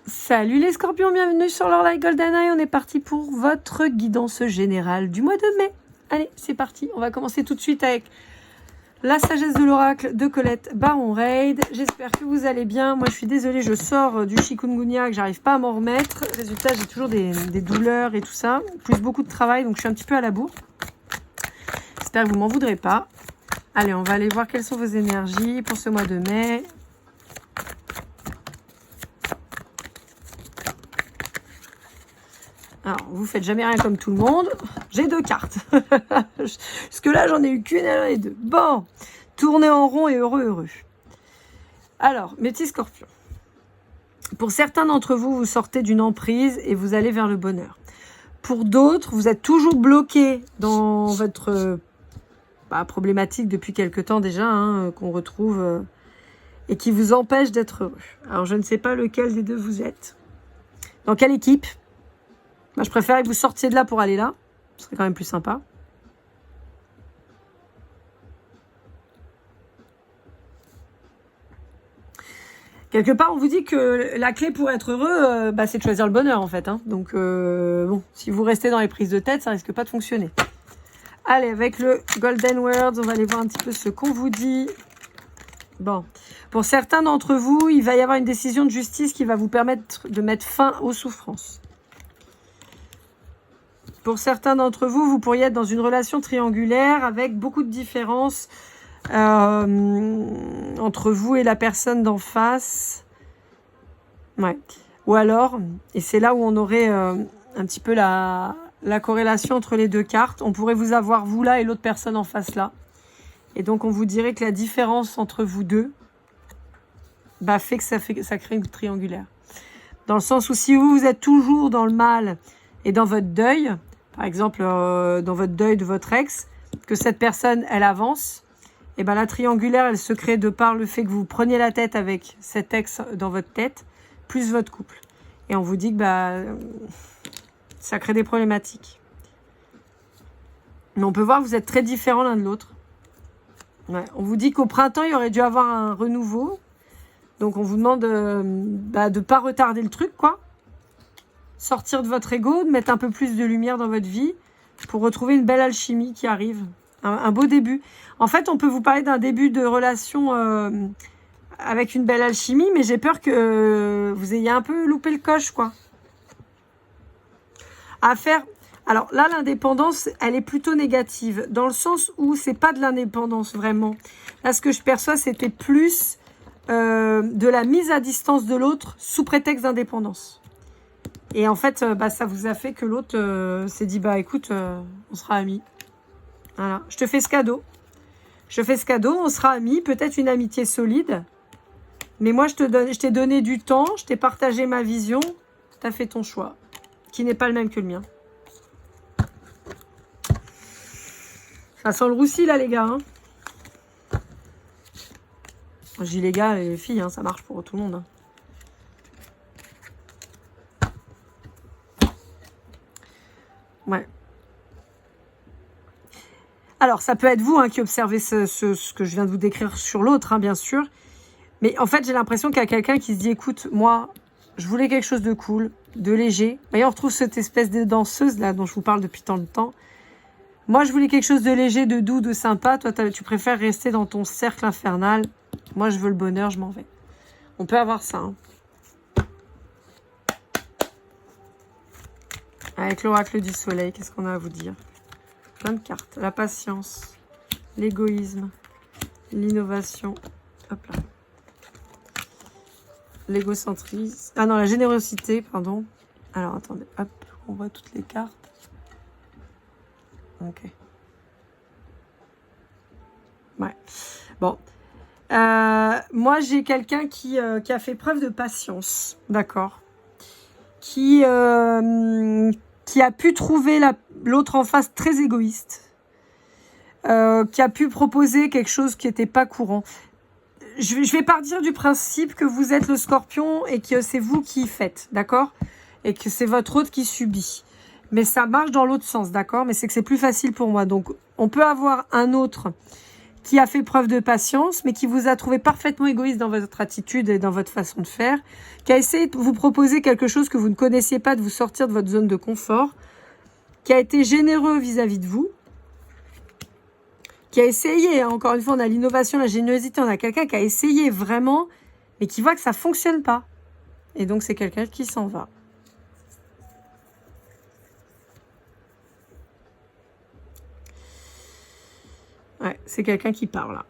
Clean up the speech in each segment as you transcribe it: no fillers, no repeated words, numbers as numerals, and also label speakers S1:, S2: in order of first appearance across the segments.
S1: Salut les scorpions, bienvenue sur leur Light Golden Eye. On est parti pour votre guidance générale du mois de mai. Allez, c'est parti. On va commencer tout de suite avec la sagesse de l'oracle de Colette Baron-Reid. J'espère que vous allez bien. Moi, je suis désolée, je sors du chikungunya, que j'arrive pas à m'en remettre. Résultat, j'ai toujours des douleurs et tout ça, plus beaucoup de travail, donc je suis un petit peu à la bourre. J'espère que vous m'en voudrez pas. Allez, on va aller voir quelles sont vos énergies pour ce mois de mai. Alors, vous faites jamais rien comme tout le monde. J'ai 2 cartes. Parce que là, j'en ai eu qu'une, elle et 2. Bon, tournez en rond et heureux. Alors, mes petits scorpions. Pour certains d'entre vous, vous sortez d'une emprise et vous allez vers le bonheur. Pour d'autres, vous êtes toujours bloqué dans votre problématique depuis quelque temps déjà, qu'on retrouve et qui vous empêche d'être heureux. Alors, je ne sais pas lequel des deux vous êtes. Dans quelle équipe ? Moi, je préfère que vous sortiez de là pour aller là. Ce serait quand même plus sympa. Quelque part, on vous dit que la clé pour être heureux, c'est de choisir le bonheur, en fait. Donc, bon, si vous restez dans les prises de tête, ça risque pas de fonctionner. Allez, avec le Golden Words, on va aller voir un petit peu ce qu'on vous dit. Bon, pour certains d'entre vous, il va y avoir une décision de justice qui va vous permettre de mettre fin aux souffrances. Pour certains d'entre vous, vous pourriez être dans une relation triangulaire avec beaucoup de différences entre vous et la personne d'en face. Ouais. Ou alors, et c'est là où on aurait un petit peu la corrélation entre les deux cartes, on pourrait vous avoir vous là et l'autre personne en face là. Et donc, on vous dirait que la différence entre vous deux fait que ça crée une triangulaire. Dans le sens où si vous êtes toujours dans le mal et dans votre deuil, par exemple, dans votre deuil de votre ex, que cette personne, elle avance, et la triangulaire, elle se crée de par le fait que vous preniez la tête avec cet ex dans votre tête, plus votre couple. Et on vous dit que ça crée des problématiques. Mais on peut voir que vous êtes très différents l'un de l'autre. Ouais. On vous dit qu'au printemps, il y aurait dû avoir un renouveau. Donc, on vous demande de ne pas retarder le truc, quoi. Sortir de votre ego, de mettre un peu plus de lumière dans votre vie pour retrouver une belle alchimie qui arrive. Un beau début. En fait, on peut vous parler d'un début de relation avec une belle alchimie, mais j'ai peur que vous ayez un peu loupé le coche, quoi. Alors là, l'indépendance, elle est plutôt négative, dans le sens où c'est pas de l'indépendance, vraiment. Là, ce que je perçois, c'était plus de la mise à distance de l'autre sous prétexte d'indépendance. Et en fait, ça vous a fait que l'autre s'est dit, écoute, on sera amis. Voilà, je te fais ce cadeau. On sera amis, peut-être une amitié solide. Mais moi, je t'ai donné du temps, je t'ai partagé ma vision, tu as fait ton choix, qui n'est pas le même que le mien. Ça sent le roussi, là, les gars. Je dis les gars et les filles, ça marche pour tout le monde. Ouais. Alors, ça peut être vous qui observez ce que je viens de vous décrire sur l'autre, bien sûr. Mais en fait, j'ai l'impression qu'il y a quelqu'un qui se dit, écoute, moi, je voulais quelque chose de cool, de léger. Vous voyez, on retrouve cette espèce de danseuse, là, dont je vous parle depuis tant de temps. Moi, je voulais quelque chose de léger, de doux, de sympa. Toi, tu préfères rester dans ton cercle infernal. Moi, je veux le bonheur, je m'en vais. On peut avoir ça. Avec l'oracle du soleil, qu'est-ce qu'on a à vous dire? Plein de cartes. La patience, l'égoïsme, l'innovation. Hop là. L'égocentrisme. Ah non, la générosité, pardon. Alors, attendez. Hop, on voit toutes les cartes. Ok. Ouais. Bon. Moi, j'ai quelqu'un qui a fait preuve de patience. D'accord. Qui a pu trouver l'autre en face très égoïste, qui a pu proposer quelque chose qui n'était pas courant. Je vais partir du principe que vous êtes le scorpion et que c'est vous qui faites, d'accord ? Et que c'est votre autre qui subit. Mais ça marche dans l'autre sens, d'accord ? Mais c'est que c'est plus facile pour moi. Donc, on peut avoir un autre qui a fait preuve de patience, mais qui vous a trouvé parfaitement égoïste dans votre attitude et dans votre façon de faire, qui a essayé de vous proposer quelque chose que vous ne connaissiez pas, de vous sortir de votre zone de confort, qui a été généreux vis-à-vis de vous, qui a essayé, hein, encore une fois, on a l'innovation, la générosité, on a quelqu'un qui a essayé vraiment, mais qui voit que ça ne fonctionne pas. Et donc, c'est quelqu'un qui s'en va. Ouais, c'est quelqu'un qui part, là.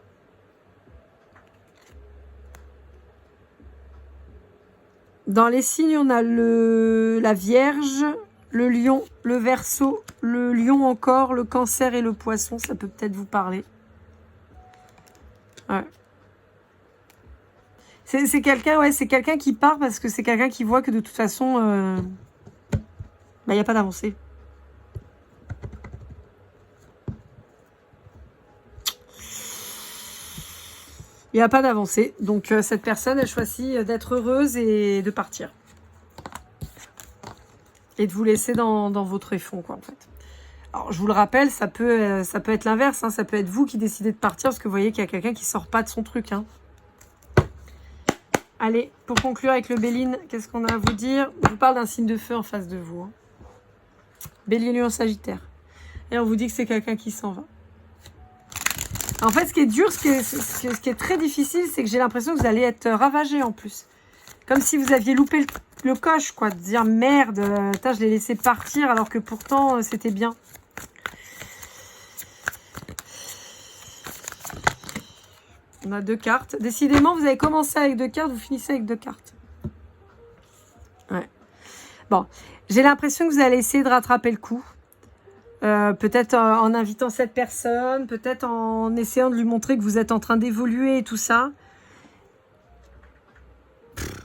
S1: Dans les signes, on a la Vierge, le Lion, le Verseau, le Lion encore, le Cancer et le Poisson. Ça peut peut-être vous parler. Ouais. C'est quelqu'un, ouais, c'est quelqu'un qui part parce que c'est quelqu'un qui voit que de toute façon, il n'y a pas d'avancée. Il n'y a pas d'avancée. Donc, cette personne, elle choisit d'être heureuse et de partir. Et de vous laisser dans votre tréfonds, quoi, en fait. Alors, je vous le rappelle, ça peut être l'inverse. Hein, ça peut être vous qui décidez de partir parce que vous voyez qu'il y a quelqu'un qui ne sort pas de son truc. Hein. Allez, pour conclure avec le Béline, qu'est-ce qu'on a à vous dire? On vous parle d'un signe de feu en face de vous. Hein. Bélier, Lion, Sagittaire. Et on vous dit que c'est quelqu'un qui s'en va. En fait, ce qui est dur, ce qui est très difficile, c'est que j'ai l'impression que vous allez être ravagé en plus. Comme si vous aviez loupé le coche, quoi. De dire merde, je l'ai laissé partir alors que pourtant c'était bien. On a 2 cartes. Décidément, vous avez commencé avec 2 cartes, vous finissez avec 2 cartes. Ouais. Bon, j'ai l'impression que vous allez essayer de rattraper le coup. Peut-être en invitant cette personne, peut-être en essayant de lui montrer que vous êtes en train d'évoluer et tout ça.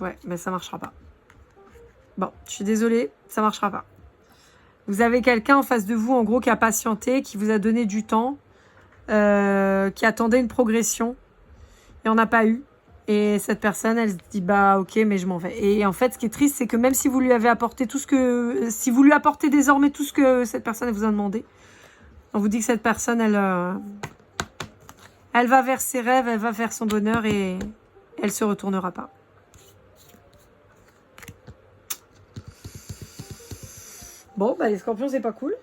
S1: Ouais, mais ça marchera pas. Bon, je suis désolée, ça marchera pas. Vous avez quelqu'un en face de vous, en gros, qui a patienté, qui vous a donné du temps, qui attendait une progression, et on n'a pas eu. Et cette personne, elle se dit, bah ok, mais je m'en vais. Et en fait, ce qui est triste, c'est que même si vous lui avez apporté tout ce que... Si vous lui apportez désormais tout ce que cette personne vous a demandé, on vous dit que cette personne, elle va vers ses rêves, elle va vers son bonheur et elle se retournera pas. Bon, bah les scorpions, c'est pas cool.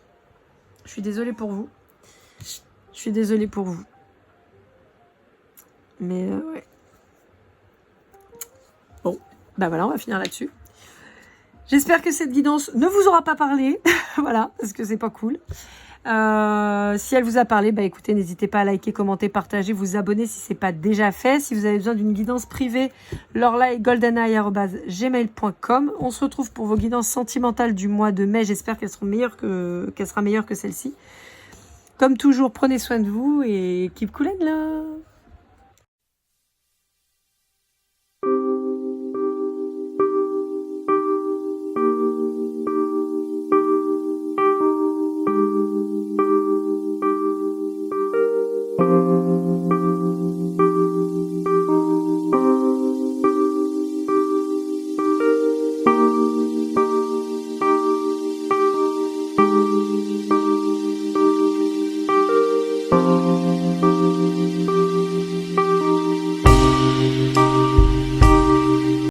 S1: Je suis désolée pour vous. Je suis désolée pour vous. Mais ouais. Bon, bah voilà, on va finir là-dessus. J'espère que cette guidance ne vous aura pas parlé. Voilà, parce que c'est pas cool. Si elle vous a parlé, bah écoutez, n'hésitez pas à liker, commenter, partager, vous abonner si ce n'est pas déjà fait. Si vous avez besoin d'une guidance privée, lorlaegoldeneye@gmail.com. On se retrouve pour vos guidances sentimentales du mois de mai. J'espère qu'elle sera meilleure que celle-ci. Comme toujours, prenez soin de vous et keep cool and love.